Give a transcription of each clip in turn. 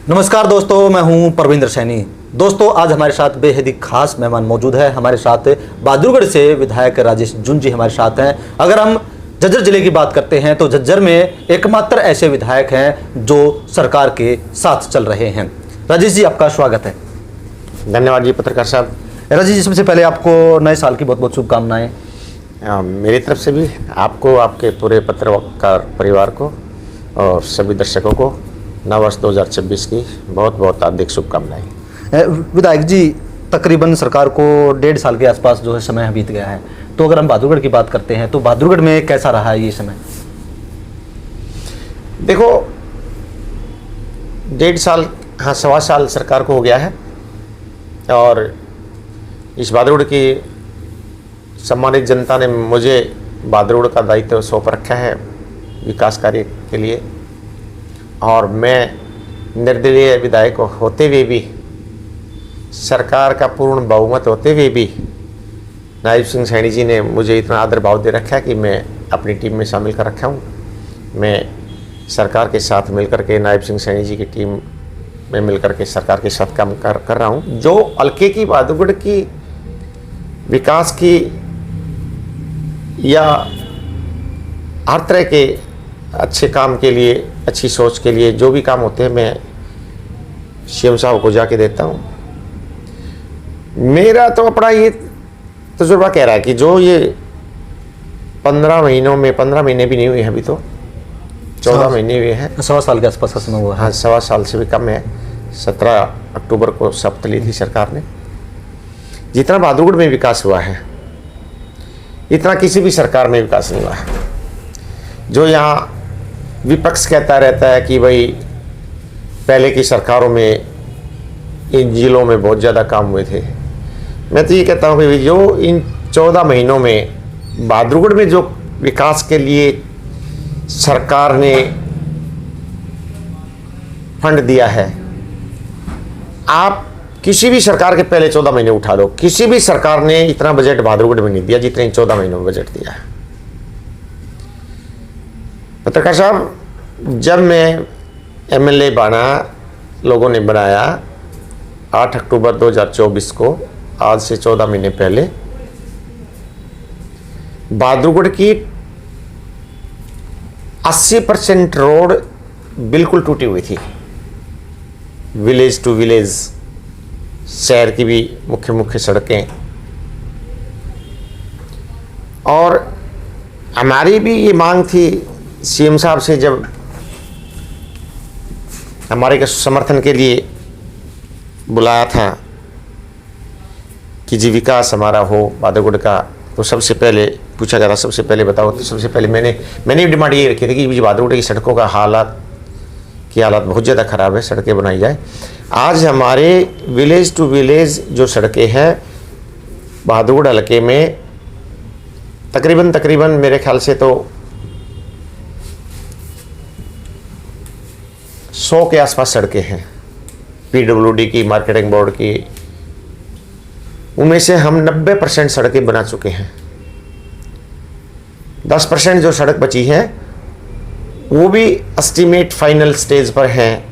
नमस्कार दोस्तों, मैं हूं परविंदर सैनी। दोस्तों, आज हमारे साथ बेहद ही खास मेहमान मौजूद है। हमारे साथ बहादुरगढ़ से विधायक राजेश जून जी हमारे साथ हैं। अगर हम झज्जर जिले की बात करते हैं तो झज्जर में एकमात्र ऐसे विधायक हैं जो सरकार के साथ चल रहे हैं। राजेश जी, आपका स्वागत है। धन्यवाद जी पत्रकार साहब। राजेश जी, सबसे पहले आपको नए साल की बहुत बहुत शुभकामनाएं। मेरी तरफ से भी आपको, आपके पूरे पत्रकार परिवार को और सभी दर्शकों को नववर्ष 2026 की बहुत बहुत हार्दिक शुभकामनाएं। विधायक जी, तकरीबन सरकार को 1.5 साल के आसपास जो है समय बीत गया है, तो अगर हम बहादुरगढ़ की बात करते हैं तो बहादुरगढ़ में कैसा रहा है ये समय? देखो, 1.5 साल, हाँ 1.25 साल सरकार को हो गया है और इस बहादुरगढ़ की सम्मानित जनता ने मुझे बहादुरगढ़ का दायित्व सौंप रखा है विकास कार्य के लिए। और मैं निर्दलीय विधायक होते हुए भी, सरकार का पूर्ण बहुमत होते हुए भी, नायब सिंह सैनी जी ने मुझे इतना आदर भाव दे रखा है कि मैं अपनी टीम में शामिल कर रखा हूँ। मैं सरकार के साथ मिलकर के, नायब सिंह सैनी जी की टीम में मिलकर के सरकार के साथ काम कर रहा हूँ। जो हल्के की, बहादुरगढ़ की विकास की या हर तरह के अच्छे काम के लिए, अच्छी सोच के लिए जो भी काम होते हैं, मैं सीएम साहब को जाके देता हूँ। मेरा तो अपना ये तजुर्बा कह रहा है कि जो ये 15 महीनों में, 15 महीने भी नहीं हुए हैं अभी, तो 14 महीने हुए हैं। 1.25 साल के आसपास का समय हुआ है। हाँ, 1.25 साल से भी कम है। 17 अक्टूबर को शपथ ली थी सरकार ने। जितना बहादुरगढ़ में विकास हुआ है, इतना किसी भी सरकार में विकास नहीं हुआ है। जो यहाँ विपक्ष कहता रहता है कि भाई पहले की सरकारों में इन जिलों में बहुत ज़्यादा काम हुए थे, मैं तो ये कहता हूँ कि जो इन 14 महीनों में बहादुरगढ़ में जो विकास के लिए सरकार ने फंड दिया है, आप किसी भी सरकार के पहले 14 महीने उठा दो, किसी भी सरकार ने इतना बजट बहादुरगढ़ में नहीं दिया जितने इन 14 महीनों में बजट दिया है। पत्रकार साहब, जब मैं एमएलए बना, लोगों ने बनाया 8 अक्टूबर 2024 को, आज से 14 महीने पहले, बहादुरगढ़ की 80% रोड बिल्कुल टूटी हुई थी। विलेज टू विलेज, शहर की भी मुख्य मुख्य सड़कें। और हमारी भी ये मांग थी सीएम साहब से, जब हमारे के समर्थन के लिए बुलाया था कि जी विकास हमारा हो बहादुरगढ़ का, तो सबसे पहले पूछा गया था, सबसे पहले बताओ। तो सबसे पहले मैंने डिमांड ये रखी थी कि जी बहादुरगढ़ की सड़कों का हालात बहुत ज़्यादा ख़राब है, सड़कें बनाई जाए। आज हमारे विलेज टू विलेज जो सड़कें हैं बहादुरगढ़ हल्के में, तकरीबन मेरे ख्याल से तो 100 के आसपास सड़कें हैं, पीडब्ल्यूडी की, मार्केटिंग बोर्ड की। उनमें से हम 90% सड़कें बना चुके हैं। 10% जो सड़क बची है वो भी एस्टीमेट फाइनल स्टेज पर हैं,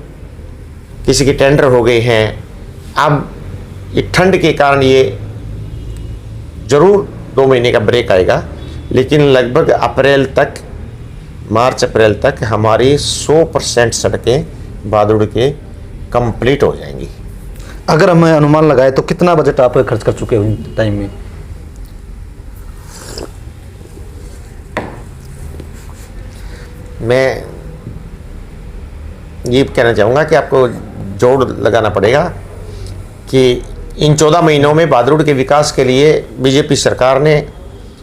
किसी के टेंडर हो गए हैं। अब ये ठंड के कारण ये जरूर 2 महीने का ब्रेक आएगा, लेकिन लगभग मार्च अप्रैल तक हमारी 100% सड़कें बहादुरगढ़ के कंप्लीट हो जाएंगी। अगर हमें अनुमान लगाए तो कितना बजट आप खर्च कर चुके हो टाइम में? मैं ये कहना चाहूँगा कि आपको जोड़ लगाना पड़ेगा कि इन 14 महीनों में बहादुरगढ़ के विकास के लिए बीजेपी सरकार ने,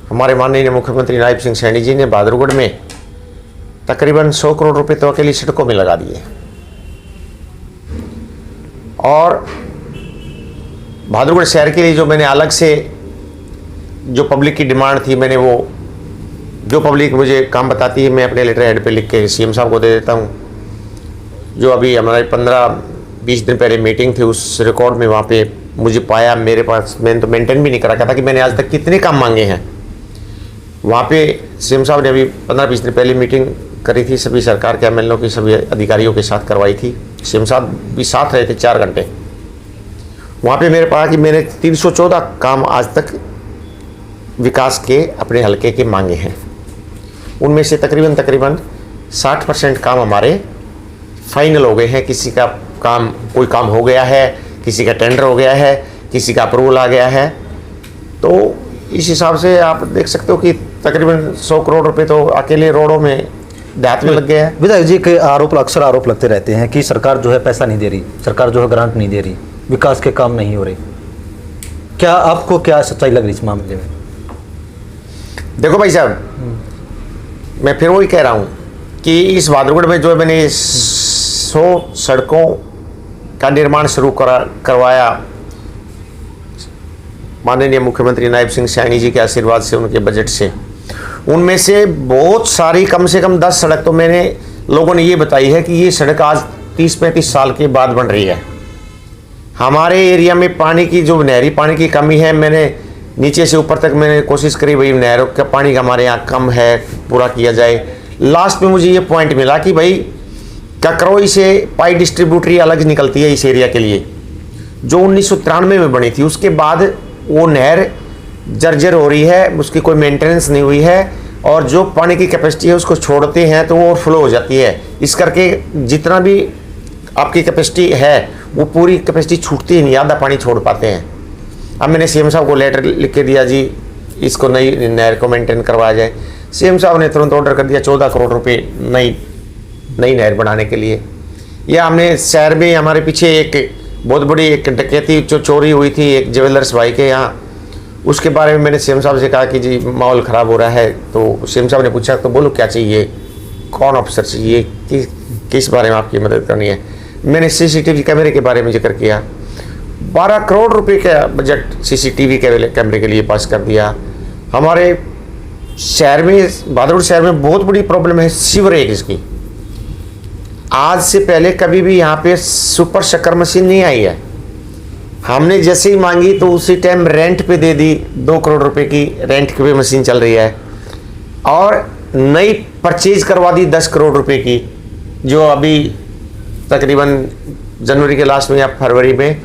हमारे माननीय मुख्यमंत्री नायब सिंह सैनी जी ने बहादुरगढ़ में तकरीबन 100 करोड़ रुपए तो अकेली सड़कों में लगा दिए। और बहादुरगढ़ शहर के लिए जो मैंने अलग से, जो पब्लिक की डिमांड थी, मैंने वो, जो पब्लिक मुझे काम बताती है, मैं अपने लेटर हेड पे लिख के सीएम साहब को दे देता हूँ। जो अभी हमारे 15-20 दिन पहले मीटिंग थी, उस रिकॉर्ड में वहाँ पे मुझे पाया, मेरे पास, मैंने तो मेंटेन भी नहीं कर रखा था कि मैंने आज तक कितने काम मांगे हैं। वहाँ पे सीएम साहब ने अभी 15-20 दिन पहले मीटिंग करी थी, सभी सरकार के एमएलओ की सभी अधिकारियों के साथ करवाई थी। सीएम साहब भी साथ रहे थे 4 घंटे। वहाँ पे मेरे पास कि मैंने 314 काम आज तक विकास के अपने हलके के मांगे हैं। उनमें से तकरीबन 60% काम हमारे फाइनल हो गए हैं। किसी का काम, कोई काम हो गया है, किसी का टेंडर हो गया है, किसी का अप्रूवल आ गया है। तो इस हिसाब से आप देख सकते हो कि तकरीबन 100 करोड़ रुपए तो अकेले रोडों में देहात में लग गया है। विधायक जी के अक्सर आरोप लगते रहते हैं कि सरकार जो है पैसा नहीं दे रही, सरकार जो है ग्रांट नहीं दे रही, विकास के काम नहीं हो रहे। क्या आपको क्या सच्चाई लग रही इस मामले में? देखो भाई साहब, मैं फिर वही कह रहा हूँ कि इस बादरगढ़ में जो मैंने 100 सड़कों का निर्माण शुरू करवाया, माननीय मुख्यमंत्री नायब सिंह सैनी जी के आशीर्वाद से, उनके बजट से, उनमें से बहुत सारी, कम से कम 10 सड़क तो मैंने लोगों ने ये बताई है कि ये सड़क आज 30-35 साल के बाद बन रही है। हमारे एरिया में पानी की, जो नहरी पानी की कमी है, मैंने नीचे से ऊपर तक मैंने कोशिश करी, भाई नहरों का पानी हमारे यहाँ कम है, पूरा किया जाए। लास्ट में मुझे ये पॉइंट मिला कि भाई ककरोई से पाई डिस्ट्रीब्यूटरी अलग निकलती है इस एरिया के लिए, जो 1993 में बनी थी। उसके बाद वो नहर जर्जर हो रही है, उसकी कोई मेंटेनेंस नहीं हुई है, और जो पानी की कैपेसिटी है उसको छोड़ते हैं तो वो ओवरफ्लो हो जाती है। इस करके जितना भी आपकी कैपेसिटी है वो पूरी कैपेसिटी छूटती ही नहीं, आधा पानी छोड़ पाते हैं। अब मैंने सीएम साहब को लेटर लिख के दिया, जी इसको नई नहर को मेंटेन करवाया जाए। सीएम साहब ने तुरंत ऑर्डर कर दिया 14 करोड़ रुपए नई नहर बनाने के लिए। या हमने शहर में, हमारे पीछे एक बहुत बड़ी एक डकैती जो चोरी हुई थी एक ज्वेलर्स भाई के यहाँ, उसके बारे में मैंने सीएम साहब से कहा कि जी माहौल ख़राब हो रहा है। तो सीएम साहब ने पूछा तो बोलो क्या चाहिए, कौन ऑफिसर चाहिए, किस बारे में आपकी मदद करनी है। मैंने सीसीटीवी कैमरे के बारे में जिक्र किया। 12 करोड़ रुपए का बजट सीसीटीवी कैमरे के लिए पास कर दिया। हमारे शहर में, बादरगढ़ शहर में बहुत बड़ी प्रॉब्लम है सीवरेज की। आज से पहले कभी भी यहाँ पे सुपर शक्कर मशीन नहीं आई है। हमने जैसे ही मांगी तो उसी टाइम रेंट पे दे दी। 2 करोड़ रुपए की रेंट पे मशीन चल रही है, और नई परचेज करवा दी 10 करोड़ रुपए की, जो अभी तकरीबन जनवरी के लास्ट में या फरवरी में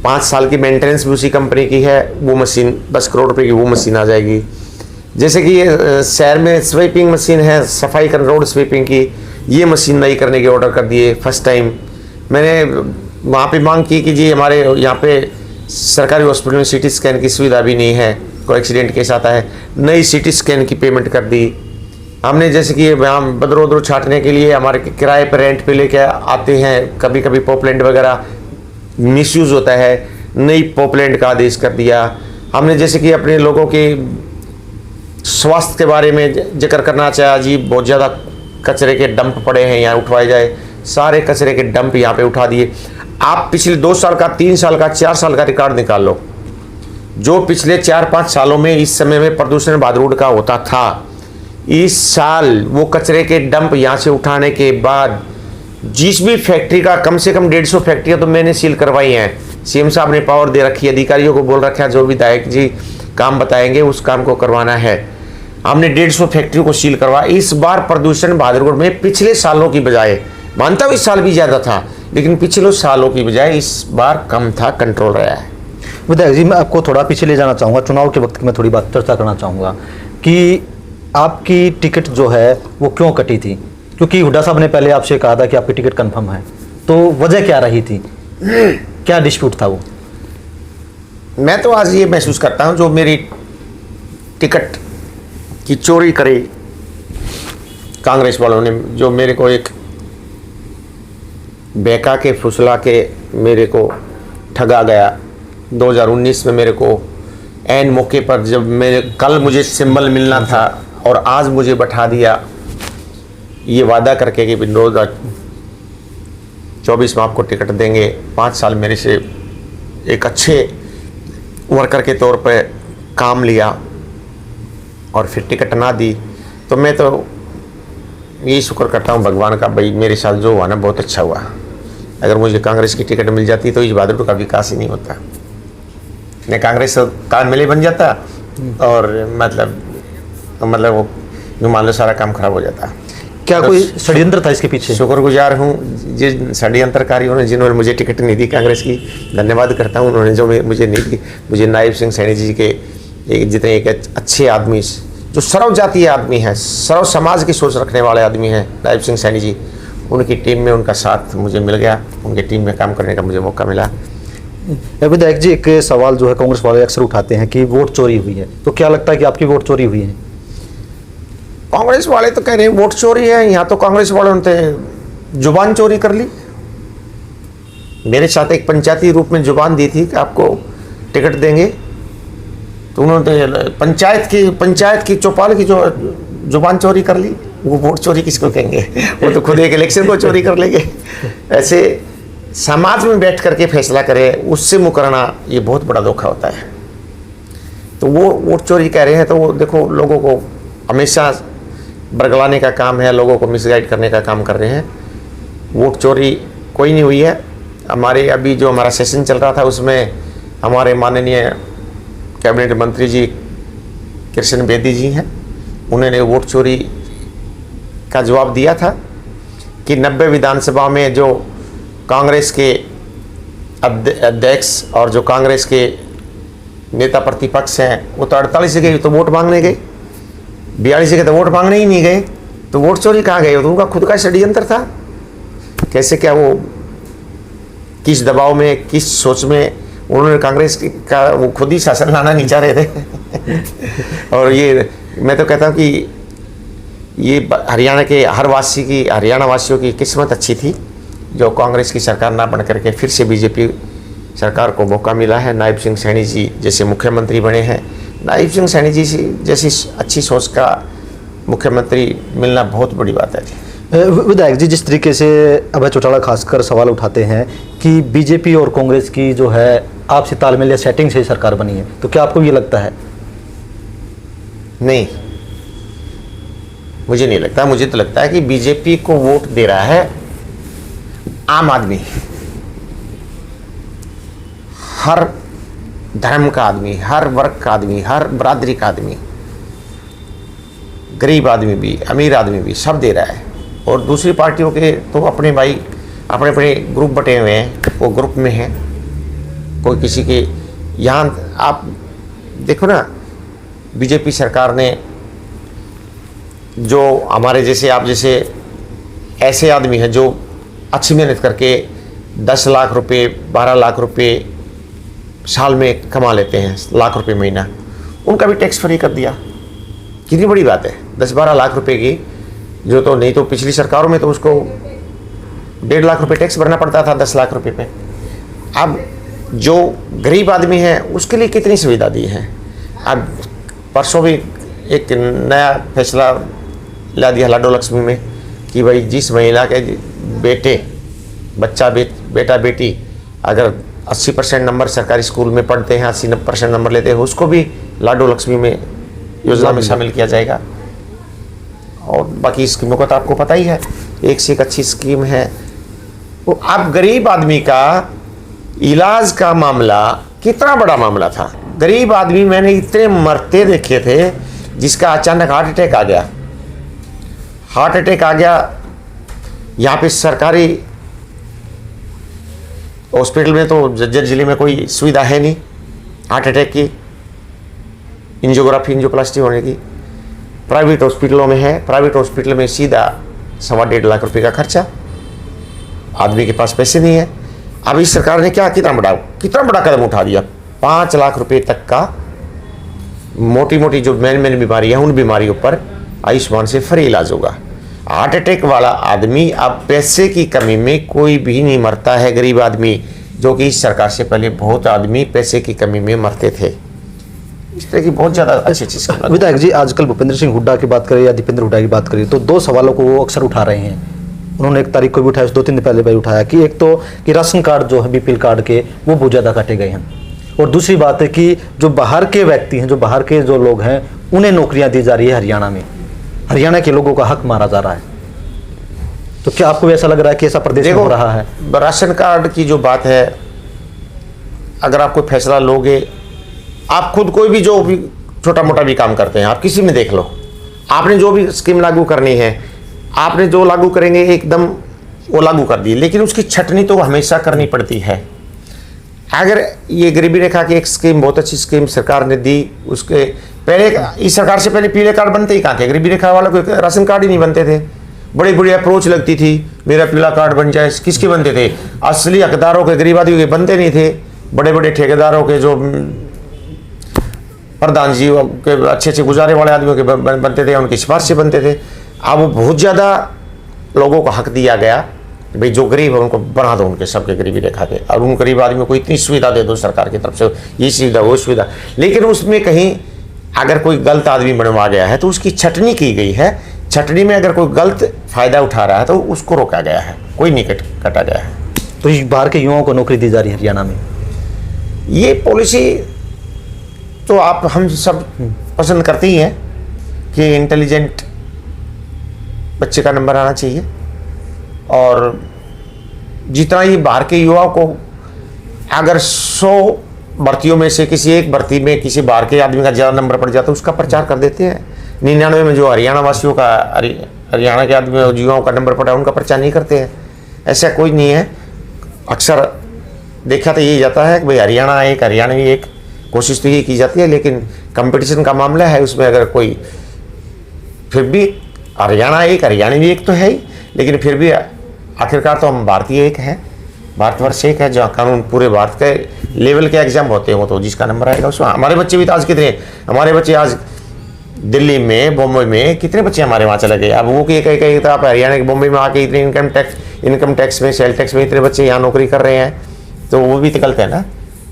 5 साल की मेंटेनेंस भी उसी कंपनी की है। वो मशीन 10 करोड़ रुपए की वो मशीन आ जाएगी। जैसे कि ये शहर में स्वीपिंग मशीन है, सफाई कर, रोड स्वीपिंग की, ये मशीन नई करने के ऑर्डर कर दिए फर्स्ट टाइम। मैंने वहाँ पे मांग की कि जी हमारे यहाँ पे सरकारी हॉस्पिटल में सीटी स्कैन की सुविधा भी नहीं है, कोई एक्सीडेंट केस आता है, नई सीटी स्कैन की पेमेंट कर दी हमने। जैसे कि यहाँ बदरो छाटने के लिए हमारे किराए पर रेंट पे लेके आते हैं, कभी कभी पॉपलैंड वगैरह मिसयूज़ होता है, नई पॉपलैंड का आदेश कर दिया हमने। जैसे कि अपने लोगों के स्वास्थ्य के बारे में जिक्र करना चाहा, जी बहुत ज़्यादा कचरे के डंप पड़े हैं, यहाँ उठवाए जाए। सारे कचरे के डंप यहाँ पे उठा दिए। आप पिछले 2 साल का, 3 साल का, 4 साल का रिकॉर्ड निकाल लो, जो पिछले 4-5 सालों में इस समय में प्रदूषण बादरगढ़ का होता था, इस साल वो कचरे के डंप यहाँ से उठाने के बाद जिस भी फैक्ट्री का, कम से कम 150 फैक्ट्रियाँ तो मैंने सील करवाई हैं। सीएम साहब ने पावर दे रखी है, अधिकारियों को बोल रखा है, जो विधायक जी काम बताएंगे उस काम को करवाना है। हमने 150 फैक्ट्री को सील करवा। इस बार प्रदूषण बादरगढ़ में पिछले सालों की बजाय, मानता हूँ इस साल भी ज़्यादा था, लेकिन पिछले सालों की बजाय इस बार कम था, कंट्रोल रहा है। विधायक जी, मैं आपको थोड़ा पीछे ले जाना चाहूँगा। चुनाव के वक्त की मैं थोड़ी बात चर्चा करना चाहूँगा कि आपकी टिकट जो है वो क्यों कटी थी, क्योंकि हुड्डा साहब ने पहले आपसे कहा था कि आपकी टिकट कंफर्म है, तो वजह क्या रही थी, क्या डिस्प्यूट था वो? मैं तो आज ये महसूस करता हूँ, जो मेरी टिकट की चोरी करी कांग्रेस वालों ने, जो मेरे को एक बेका के फुसला के मेरे को ठगा गया 2019 में। मेरे को ऐन मौके पर, जब मेरे कल मुझे सिंबल मिलना था और आज मुझे बैठा दिया, ये वादा करके कि 2024 में आपको टिकट देंगे। 5 साल मेरे से एक अच्छे वर्कर के तौर पे काम लिया और फिर टिकट ना दी, तो मैं तो यही शुक्र करता हूँ भगवान का, भाई मेरे साथ जो हुआ ना बहुत अच्छा हुआ। अगर मुझे कांग्रेस की टिकट मिल जाती तो इस बादरगढ़ का विकास ही नहीं होता। मैं कांग्रेस का एमएलए बन जाता और मतलब वो मान लो सारा काम खराब हो जाता। क्या कोई षड्यंत्र था इसके पीछे? शुक्रगुजार हूँ जिन षड्यंत्रकारियों ने, जिन्होंने मुझे टिकट नहीं दी कांग्रेस की, धन्यवाद करता हूँ उन्होंने जो मुझे नहीं दी। मुझे नायब सिंह सैनी जी के जितने एक अच्छे आदमी, जो सर्व जातीय आदमी हैं, सर्व समाज की सोच रखने वाले आदमी हैं नायब सिंह सैनी जी, उनकी टीम में उनका साथ मुझे मिल गया, उनकी टीम में काम करने का मुझे मौका मिला। विधायक जी, एक सवाल जो है कांग्रेस वाले अक्सर उठाते हैं कि वोट चोरी हुई है, तो क्या लगता है कि आपकी वोट चोरी हुई है? कांग्रेस वाले तो कह रहे हैं वोट चोरी है, यहाँ तो कांग्रेस वालों ने जुबान चोरी कर ली। मेरे साथ एक पंचायती रूप में जुबान दी थी कि आपको टिकट देंगे, तो उन्होंने पंचायत की चौपाल की जो जुबान चोरी कर ली। वो वोट चोरी किसको कहेंगे? वो तो खुद एक इलेक्शन को चोरी कर लेंगे। ऐसे समाज में बैठ करके फैसला करे, उससे मुकरना ये बहुत बड़ा धोखा होता है। तो वो वोट चोरी कह रहे हैं, तो वो देखो लोगों को हमेशा बरगलाने का काम है, लोगों को मिसगाइड करने का काम कर रहे हैं। वोट चोरी कोई नहीं हुई है। हमारे अभी जो हमारा सेशन चल रहा था उसमें हमारे माननीय कैबिनेट मंत्री जी कृष्ण बेदी जी हैं, उन्होंने वोट चोरी का जवाब दिया था कि 90 विधानसभा में जो कांग्रेस के अध्यक्ष और जो कांग्रेस के नेता प्रतिपक्ष हैं वो तो 48 जगह तो वोट मांगने गए, 42 जगह तो वोट मांगने ही नहीं गए, तो वोट चोरी कहाँ गए? तो उनका खुद का षड्यंत्र था। कैसे क्या वो किस दबाव में, किस सोच में उन्होंने कांग्रेस का वो खुद ही शासन लाना नहीं चाह रहे थे। और ये मैं तो कहता हूँ कि ये हरियाणा के हरियाणा वासियों की किस्मत अच्छी थी जो कांग्रेस की सरकार ना बन करके फिर से बीजेपी सरकार को मौका मिला है। नायब सिंह सैनी जी जैसे मुख्यमंत्री बने हैं। नायब सिंह सैनी जी जैसी अच्छी सोच का मुख्यमंत्री मिलना बहुत बड़ी बात है जी। विधायक जी, जिस तरीके से अभय चौटाला खासकर सवाल उठाते हैं कि बीजेपी और कांग्रेस की जो है आपसी तालमेल या सेटिंग से सरकार बनी है, तो क्या आपको ये लगता है? नहीं, मुझे नहीं लगता। मुझे तो लगता है कि बीजेपी को वोट दे रहा है आम आदमी, हर धर्म का आदमी, हर वर्ग का आदमी, हर बरादरी का आदमी, गरीब आदमी भी, अमीर आदमी भी, सब दे रहा है। और दूसरी पार्टियों के तो अपने भाई अपने अपने ग्रुप बटे हुए हैं, वो ग्रुप में हैं, कोई किसी के। यहाँ आप देखो ना, बीजेपी सरकार ने जो हमारे जैसे आप जैसे ऐसे आदमी हैं जो अच्छी मेहनत करके 10 लाख रुपए 12 लाख रुपए साल में कमा लेते हैं, लाख रुपए महीना, उनका भी टैक्स फ्री कर दिया। कितनी बड़ी बात है, 10-12 लाख रुपए की, जो तो नहीं तो पिछली सरकारों में तो उसको 1.5 लाख रुपए टैक्स भरना पड़ता था 10 लाख रुपए पे। अब जो गरीब आदमी है उसके लिए कितनी सुविधा दी है। अब परसों भी एक नया फैसला ला दिया लाडो लक्ष्मी में कि भाई जिस महिला के बेटा बेटी अगर 80% नंबर सरकारी स्कूल में पढ़ते हैं, 80% नंबर लेते हैं, उसको भी लाडो लक्ष्मी में योजना में शामिल किया जाएगा। और बाकी स्कीमों का तो आपको पता ही है, एक से एक अच्छी स्कीम है। तो अब गरीब आदमी का इलाज का मामला कितना बड़ा मामला था। गरीब आदमी मैंने इतने मरते देखे थे जिसका अचानक हार्ट अटैक आ गया। यहाँ पे सरकारी हॉस्पिटल में तो झज्जर जिले में कोई सुविधा है नहीं हार्ट अटैक की, एंजियोप्लास्टी होने की। प्राइवेट हॉस्पिटलों में है, प्राइवेट हॉस्पिटल में सीधा 1.25 लाख रुपए का खर्चा, आदमी के पास पैसे नहीं है। अब इस सरकार ने कितना बड़ा कदम उठा दिया। 5 लाख रुपए तक का मोटी मोटी जो मेन बीमारी है उन बीमारियों पर आयुष्मान से फ्री इलाज होगा। हार्ट अटैक वाला आदमी अब पैसे की कमी में कोई भी नहीं मरता है, गरीब आदमी, जो कि इस सरकार से पहले बहुत आदमी पैसे की कमी में मरते थे। इस तरह की बहुत ज़्यादा अच्छी चीज़। विधायक जी, आजकल भूपेंद्र सिंह हुड्डा की बात करें या दीपेंद्र हुड्डा की बात करें तो 2 सवालों को वो अक्सर उठा रहे हैं। उन्होंने 1 तारीख को भी उठाया, 2-3 दिन पहले भी उठाया कि एक तो कि राशन कार्ड जो है बीपीएल कार्ड के वो बहुत ज़्यादा काटे गए हैं, और दूसरी बात है कि जो बाहर के व्यक्ति हैं, जो बाहर के जो लोग हैं, उन्हें नौकरियां दी जा रही है हरियाणा में, हरियाणा के लोगों का हक मारा जा रहा है। तो क्या आपको ऐसा लग रहा है कि ऐसा प्रदेश में हो रहा है? राशन कार्ड की जो बात है, अगर आप कोई फैसला लोगे, आप खुद कोई भी जो भी छोटा मोटा भी काम करते हैं, आप किसी में देख लो, आपने जो भी स्कीम लागू करनी है, आपने जो लागू करेंगे एकदम वो लागू कर दिए, लेकिन उसकी छटनी तो हमेशा करनी पड़ती है। अगर ये गरीबी रेखा की एक स्कीम, बहुत अच्छी स्कीम सरकार ने दी, उसके पहले इस सरकार से पहले पीले कार्ड बनते ही कहाँ थे? गरीबी रेखा वालों को राशन कार्ड ही नहीं बनते थे। बड़ी बड़ी अप्रोच लगती थी, मेरा पीला कार्ड बन जाए। किसके बनते थे? असली हकदारों के, गरीब आदमियों के बनते नहीं थे। बड़े बड़े ठेकेदारों के, जो प्रधान जी के अच्छे अच्छे गुजारे वाले आदमियों के बनते थे, उनकी सिफारिश से बनते थे। अब बहुत ज़्यादा लोगों को हक दिया गया, भाई जो गरीब है उनको बना दो, उनके सबके गरीबी रेखा के, और उन गरीब आदमियों को इतनी सुविधा दे दो सरकार की तरफ से, ये सुविधा वो सुविधा। लेकिन उसमें कहीं अगर कोई गलत आदमी बनवा गया है तो उसकी छटनी की गई है। छटनी में अगर कोई गलत फायदा उठा रहा है तो उसको रोका गया है, कोई नहीं कटा गया है। तो इस बाहर के युवाओं को नौकरी दी जा रही है हरियाणा में, ये पॉलिसी तो आप हम सब पसंद करते ही हैं कि इंटेलिजेंट बच्चे का नंबर आना चाहिए, और जितना ही बाहर के युवाओं को, अगर 100 भर्तियों में से किसी एक भर्ती में किसी बाहर के आदमी का ज़्यादा नंबर पड़ जाता है, उसका प्रचार कर देते हैं। 99 में जो हरियाणा वासियों का, हरियाणा के आदमी युवाओं का नंबर पड़ा, उनका प्रचार नहीं करते हैं। ऐसा कोई नहीं है। अक्सर देखा तो यही जाता है कि भाई हरियाणा एक, हरियाणवी एक, कोशिश तो यही की जाती है। लेकिन कंपटीशन का मामला है, उसमें अगर कोई, फिर भी हरियाणा एक, हरियाणवी एक तो है ही, लेकिन फिर भी आखिरकार तो हम भारतीय एक हैं, भारतवर्ष एक है, जहाँ कानून पूरे भारत के लेवल के एग्जाम होते हैं। वो तो जिसका नंबर आएगा उसमें। हमारे बच्चे भी तो आज कितने, हमारे बच्चे आज दिल्ली में, बॉम्बे में कितने बच्चे हमारे वहाँ चले गए। अब वो एक तो आप हरियाणा के बॉम्बे में आके इतने इनकम टैक्स में, सेल टैक्स में इतने बच्चे यहाँ नौकरी कर रहे हैं, तो वो भी तो गलत है ना।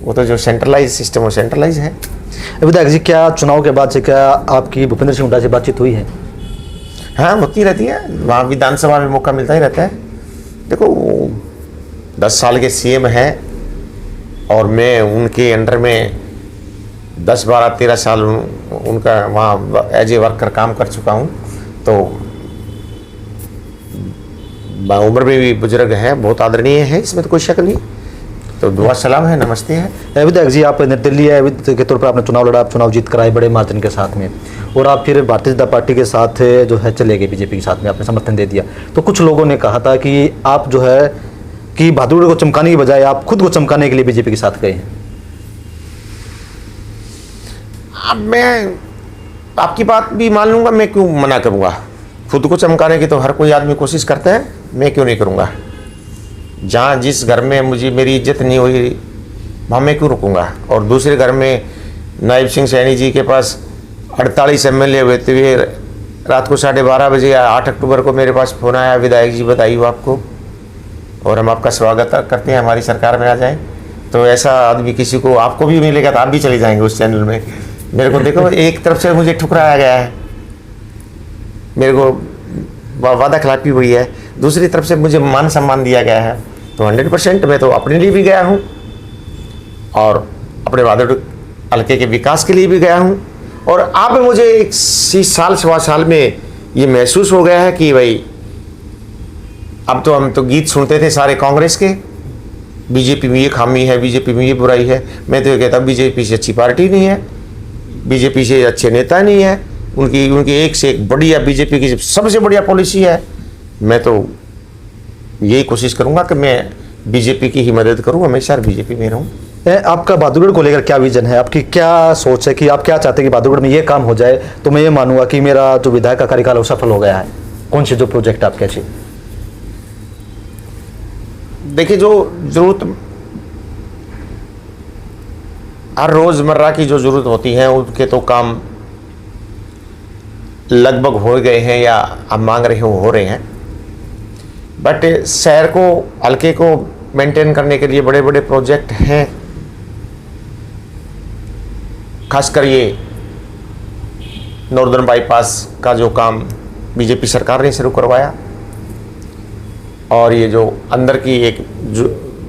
वो तो जो सेंट्रलाइज सिस्टम, वो सेंट्रलाइज है। विधायक जी, क्या चुनाव के बाद से क्या आपकी भूपेंद्र सिंह हुड्डा से बातचीत हुई है? हाँ, होती रहती है। वहाँ विधानसभा में मौका मिलता ही रहता है। देखो, 10 साल के सीएम हैं और मैं उनके अंडर में 10, 12, 13 साल उनका वहाँ एज ए वर्कर काम कर चुका हूँ। तो उम्र में भी बुजुर्ग हैं, बहुत आदरणीय है, इसमें तो कोई शक नहीं। तो दुआ सलाम है, नमस्ते है। विधायक जी, आप निर्दलीय के तौर पर आपने चुनाव लड़ा, आप चुनाव जीत कर आए बड़े मार्जिन के साथ में, और आप फिर भारतीय जनता पार्टी के साथ जो है चले गए, बीजेपी के साथ में आपने समर्थन दे दिया। तो कुछ लोगों ने कहा था कि आप जो है कि बहादुर को चमकाने की बजाय आप खुद को चमकाने के लिए बीजेपी के साथ गए हैं। अब मैं आपकी बात भी मान लूँगा, मैं क्यों मना करूँगा? खुद को चमकाने की तो हर कोई आदमी कोशिश करता है, मैं क्यों नहीं करूँगा? जहाँ जिस घर में मुझे मेरी इज्जत नहीं हुई, वहाँ मैं क्यों रुकूँगा? और दूसरे घर में नायब सिंह सैनी जी के पास 48 MLA होते हुए रात को 12:30 बजे या 8 अक्टूबर को मेरे पास फ़ोन आया, विधायक जी बधाई हो आपको, और हम आपका स्वागत करते हैं, हमारी सरकार में आ जाएं। तो ऐसा आदमी किसी को, आपको भी मिलेगा तो आप भी चले जाएंगे उस चैनल में। मेरे को देखो, एक तरफ से मुझे ठुकराया गया है, मेरे को वादा खिलाफी हुई है, दूसरी तरफ से मुझे मान सम्मान दिया गया है। तो 100% मैं तो अपने लिए भी गया हूँ और अपने बहादुर हल्के के विकास के लिए भी गया हूँ। और अब मुझे 1 साल, 1.25 साल में ये महसूस हो गया है कि भाई अब तो हम तो गीत सुनते थे सारे कांग्रेस के, बीजेपी में ये खामी है, बीजेपी में ये बुराई है। मैं तो ये कहता, बीजेपी से अच्छी पार्टी नहीं है, बीजेपी से अच्छे नेता नहीं है, उनकी एक से एक बढ़िया, बीजेपी की सबसे बढ़िया पॉलिसी है। मैं तो यही कोशिश करूंगा कि मैं बीजेपी की ही मदद करूं, हमेशा बीजेपी में रहूं। आपका बहादुरगढ़ को लेकर क्या विजन है, आपकी क्या सोच है कि आप क्या चाहते हैं कि बहादुरगढ़ में ये काम हो जाए तो मैं ये मानूंगा कि मेरा जो विधायक का कार्यकाल वो सफल हो गया है? कौन से जो प्रोजेक्ट आप कैसे? देखिए, जो जरूरत हर रोजमर्रा की जो जरूरत होती है उनके तो काम लगभग हो गए हैं, या आप मांग रहे हो रहे हैं। बट शहर को, हल्के को मेंटेन करने के लिए बड़े बड़े प्रोजेक्ट हैं। खासकर ये नॉर्दर्न बाईपास का जो काम बीजेपी सरकार ने शुरू करवाया, और ये जो अंदर की एक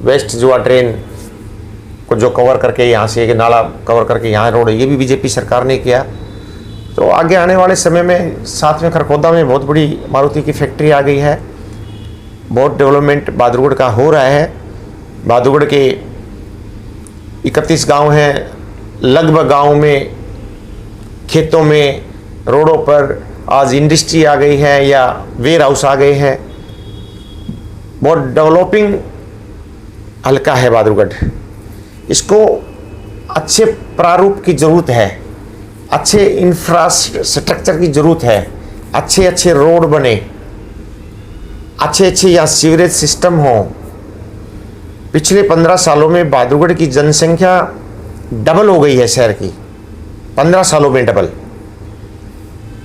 वेस्ट जुआ ट्रेन को जो कवर करके यहाँ से एक नाला कवर करके यहाँ रोड, ये भी बीजेपी सरकार ने किया। तो आगे आने वाले समय में साथ में खरखोदा में बहुत बड़ी मारुति की फैक्ट्री आ गई है, बहुत डेवलपमेंट बहादुरगढ़ का हो रहा है। बहादुरगढ़ के 31 गांव हैं, लगभग गाँव में, खेतों में, रोडों पर आज इंडस्ट्री आ गई है या वेयर हाउस आ गए हैं। बहुत डेवलपिंग हल्का है बहादुरगढ़। इसको अच्छे प्रारूप की ज़रूरत है, अच्छे इंफ्रास्ट्रक्चर की ज़रूरत है, अच्छे अच्छे रोड बने, अच्छे अच्छे यहाँ सीवरेज सिस्टम हो। पिछले 15 सालों में बहादुरगढ़ की जनसंख्या डबल हो गई है शहर की, 15 सालों में डबल।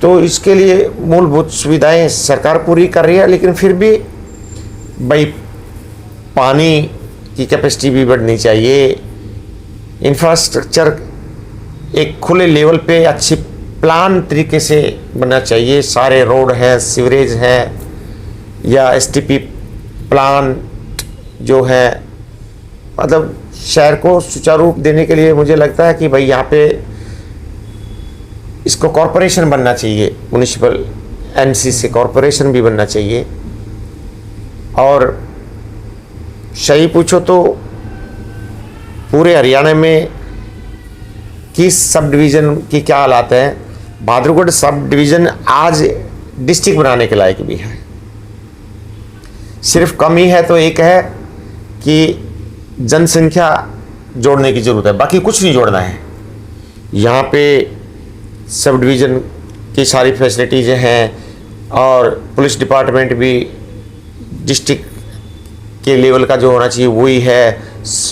तो इसके लिए मूलभूत सुविधाएं सरकार पूरी कर रही है, लेकिन फिर भी भाई पानी की कैपेसिटी भी बढ़नी चाहिए। इंफ्रास्ट्रक्चर एक खुले लेवल पे अच्छी प्लान तरीके से बनना चाहिए। सारे रोड हैं, सीवरेज हैं या एसटीपी प्लान जो है, मतलब शहर को सुचारू रूप देने के लिए मुझे लगता है कि भाई यहाँ पे इसको कॉरपोरेशन बनना चाहिए, म्यूनिसिपल एनसी से कॉरपोरेशन भी बनना चाहिए। और सही पूछो तो पूरे हरियाणा में किस सब डिवीज़न की क्या हालात हैं, बहादुरगढ़ सब डिवीज़न आज डिस्ट्रिक्ट बनाने के लायक भी है। सिर्फ कमी है तो एक है कि जनसंख्या जोड़ने की ज़रूरत है, बाकी कुछ नहीं जोड़ना है। यहाँ पे सब डिवीज़न की सारी फैसिलिटीज़ हैं और पुलिस डिपार्टमेंट भी डिस्ट्रिक्ट के लेवल का जो होना चाहिए वही है।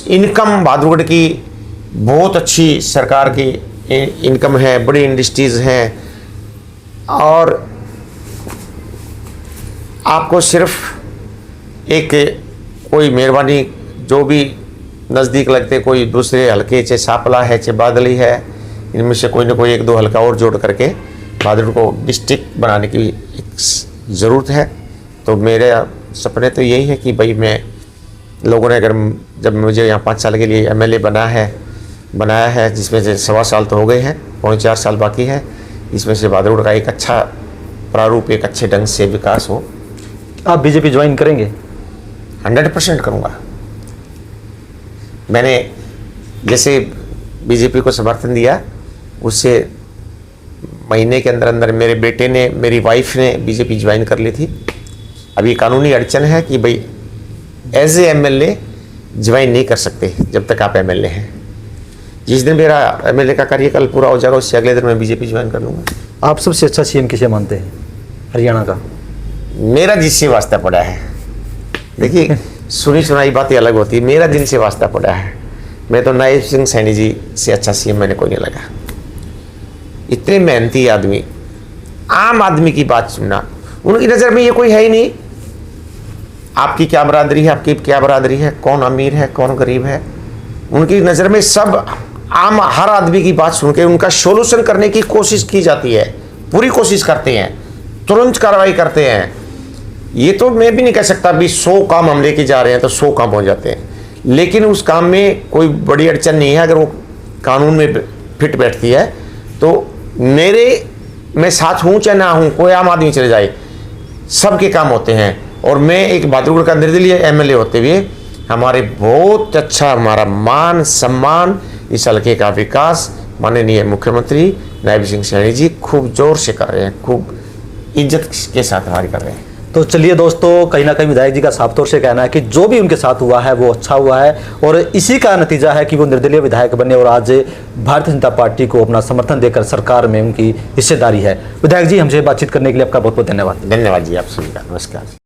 इनकम बहादुरगढ़ की बहुत अच्छी सरकार की इनकम है, बड़ी इंडस्ट्रीज़ हैं। और आपको सिर्फ एक कोई मेहरबानी जो भी नज़दीक लगते, कोई दूसरे हल्के, चाहे सापला है चाहे बादली है, इनमें से कोई ना कोई एक दो हल्का और जोड़ करके बहादुरगढ़ को डिस्ट्रिक्ट बनाने की एक ज़रूरत है। तो मेरे सपने तो यही है कि भाई मैं लोगों ने अगर जब मुझे यहाँ 5 साल के लिए एमएलए बनाया है, जिसमें से 1.25 साल तो हो गए हैं, 4.5 साल बाकी है, इसमें से बहादुरगढ़ का एक अच्छा प्रारूप, एक अच्छे ढंग से विकास हो। आप बीजेपी ज्वाइन करेंगे? 100% करूँगा। मैंने जैसे बीजेपी को समर्थन दिया, उससे महीने के अंदर अंदर मेरे बेटे ने, मेरी वाइफ ने बीजेपी ज्वाइन कर ली थी। अभी कानूनी अड़चन है कि भाई एज ए एमएलए ज्वाइन नहीं कर सकते जब तक आप एमएलए हैं। जिस दिन मेरा एमएलए का कार्यकाल पूरा हो जाएगा उससे अगले दिन मैं बीजेपी ज्वाइन कर लूँगा। आप सबसे अच्छा सीएम किसे मानते हैं हरियाणा का? मेरा जिससे वास्ता पड़ा है, देखिए सुनी सुनाई बातें अलग होती है, मेरा जिनसे वास्ता पड़ा है, मैं तो नायब सिंह सैनी जी से अच्छा सीएम मैंने कोई नहीं लगा। इतने मेहनती आदमी, आम आदमी की बात सुनना, उनकी नज़र में ये कोई है ही नहीं। आपकी क्या बरादरी है, आपकी क्या बरादरी है, कौन अमीर है कौन गरीब है, उनकी नज़र में सब आम हर आदमी की बात सुन के उनका सोल्यूशन करने की कोशिश की जाती है, पूरी कोशिश करते हैं, तुरंत कार्रवाई करते हैं। ये तो मैं भी नहीं कह सकता भी 100 काम हम लेके जा रहे हैं तो 100 काम हो जाते हैं, लेकिन उस काम में कोई बड़ी अड़चन नहीं है। अगर वो कानून में फिट बैठती है तो मैं साथ हूँ चाहे ना हूँ, कोई आम आदमी चले जाए, सबके काम होते हैं। और मैं एक बहादुरगढ़ का निर्दलीय एमएलए होते हुए हमारे बहुत अच्छा हमारा मान सम्मान, इस हल्के का विकास माननीय मुख्यमंत्री नायब सिंह सैनी जी खूब जोर से कर रहे हैं, खूब इज्जत के साथ हमारी कर रहे हैं। तो चलिए दोस्तों, कहीं ना कहीं विधायक जी का साफ तौर से कहना है कि जो भी उनके साथ हुआ है वो अच्छा हुआ है और इसी का नतीजा है कि वो निर्दलीय विधायक बने और आज भारतीय जनता पार्टी को अपना समर्थन देकर सरकार में उनकी हिस्सेदारी है। विधायक जी, हमसे बातचीत करने के लिए आपका बहुत बहुत धन्यवाद। धन्यवाद जी, आप सभी का नमस्कार।